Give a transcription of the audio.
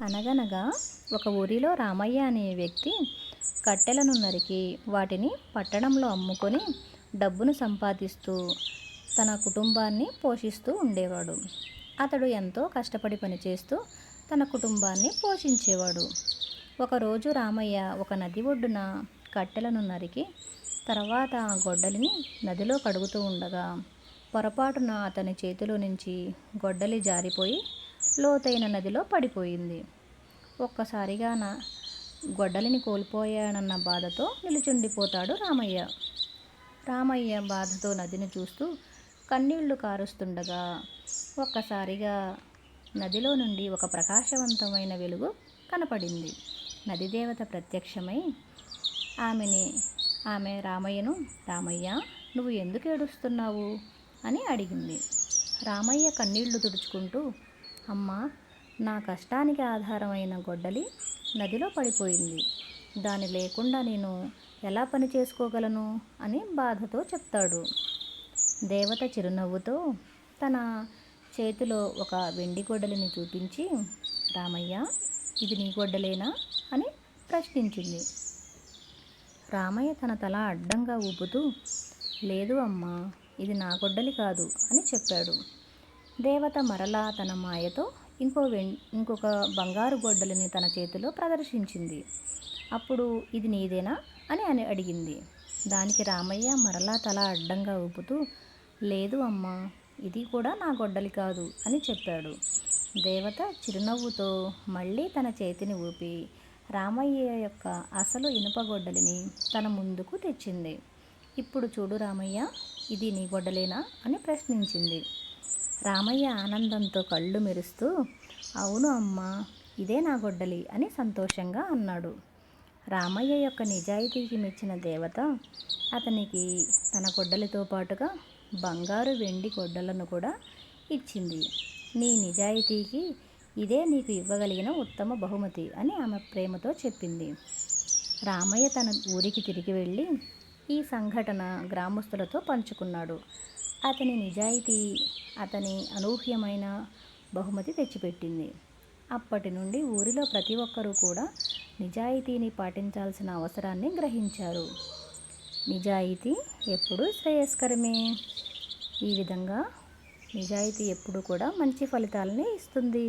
అనగనగా ఒక ఊరిలో రామయ్య అనే వ్యక్తి కట్టెలను నరికి వాటిని పట్టణంలో అమ్ముకొని డబ్బును సంపాదిస్తూ తన కుటుంబాన్ని పోషిస్తూ ఉండేవాడు. అతడు ఎంతో కష్టపడి పనిచేస్తూ తన కుటుంబాన్ని పోషించేవాడు. ఒకరోజు రామయ్య ఒక నది ఒడ్డున కట్టెలను నరికి తర్వాత ఆ గొడ్డలిని నదిలో కడుగుతూ ఉండగా పొరపాటున అతని చేతిలో నుంచి గొడ్డలి జారిపోయి లోతైన నదిలో పడిపోయింది. ఒక్కసారిగా గొడ్డలిని కోల్పోయానన్న బాధతో నిలుచుండిపోతాడు రామయ్య. రామయ్య బాధతో నదిని చూస్తూ కన్నీళ్లు కారుస్తుండగా ఒక్కసారిగా నదిలో నుండి ఒక ప్రకాశవంతమైన వెలుగు కనపడింది. నదిదేవత ప్రత్యక్షమై ఆమె రామయ్యను, రామయ్య, నువ్వు ఎందుకు ఏడుస్తున్నావు అని అడిగింది. రామయ్య కన్నీళ్లు తుడుచుకుంటూ, అమ్మా, నా కష్టానికి ఆధారమైన గొడ్డలి నదిలో పడిపోయింది. దాని లేకుండా నేను ఎలా పని చేసుకోగలను అని బాధతో చెప్తాడు. దేవత చిరునవ్వుతో తన చేతిలో ఒక వెండి గొడ్డలిని చూపించి, రామయ్య, ఇది నీ గొడ్డలేనా అని ప్రశ్నించింది. రామయ్య తన తల అడ్డంగా ఊపుతూ, లేదు అమ్మా, ఇది నా గొడ్డలి కాదు అని చెప్పాడు. దేవత మరలా తన మాయతో ఇంకొక బంగారు గొడ్డలిని తన చేతిలో ప్రదర్శించింది. అప్పుడు ఇది నీదేనా అని అడిగింది. దానికి రామయ్య మరలా తల అడ్డంగా ఊపుతూ, లేదు అమ్మా, ఇది కూడా నా గొడ్డలి కాదు అని చెప్పాడు. దేవత చిరునవ్వుతో మళ్ళీ తన చేతిని ఊపి రామయ్య యొక్క అసలు ఇనుప గొడ్డలిని తన ముందుకు తెచ్చింది. ఇప్పుడు చూడు రామయ్య, ఇది నీ గొడ్డలేనా అని ప్రశ్నించింది. రామయ్య ఆనందంతో కళ్ళు మెరుస్తూ, అవును అమ్మా, ఇదే నా గొడ్డలి అని సంతోషంగా అన్నాడు. రామయ్య యొక్క నిజాయితీకి మెచ్చిన దేవత అతనికి తన గొడ్డలితో పాటుగా బంగారు వెండి గొడ్డలను కూడా ఇచ్చింది. నీ నిజాయితీకి ఇదే నీకు ఇవ్వగలిగిన ఉత్తమ బహుమతి అని ఆమె ప్రేమతో చెప్పింది. రామయ్య తన ఊరికి తిరిగి వెళ్ళి ఈ సంఘటన గ్రామస్తులతో పంచుకున్నాడు. అతని నిజాయితీ అతని అనూహ్యమైన బహుమతి తెచ్చిపెట్టింది. అప్పటి నుండి ఊరిలో ప్రతి ఒక్కరూ కూడా నిజాయితీని పాటించాల్సిన అవసరాన్ని గ్రహించారు. నిజాయితీ ఎప్పుడూ శ్రేయస్కరమే. ఈ విధంగా నిజాయితీ ఎప్పుడూ కూడా మంచి ఫలితాలని ఇస్తుంది.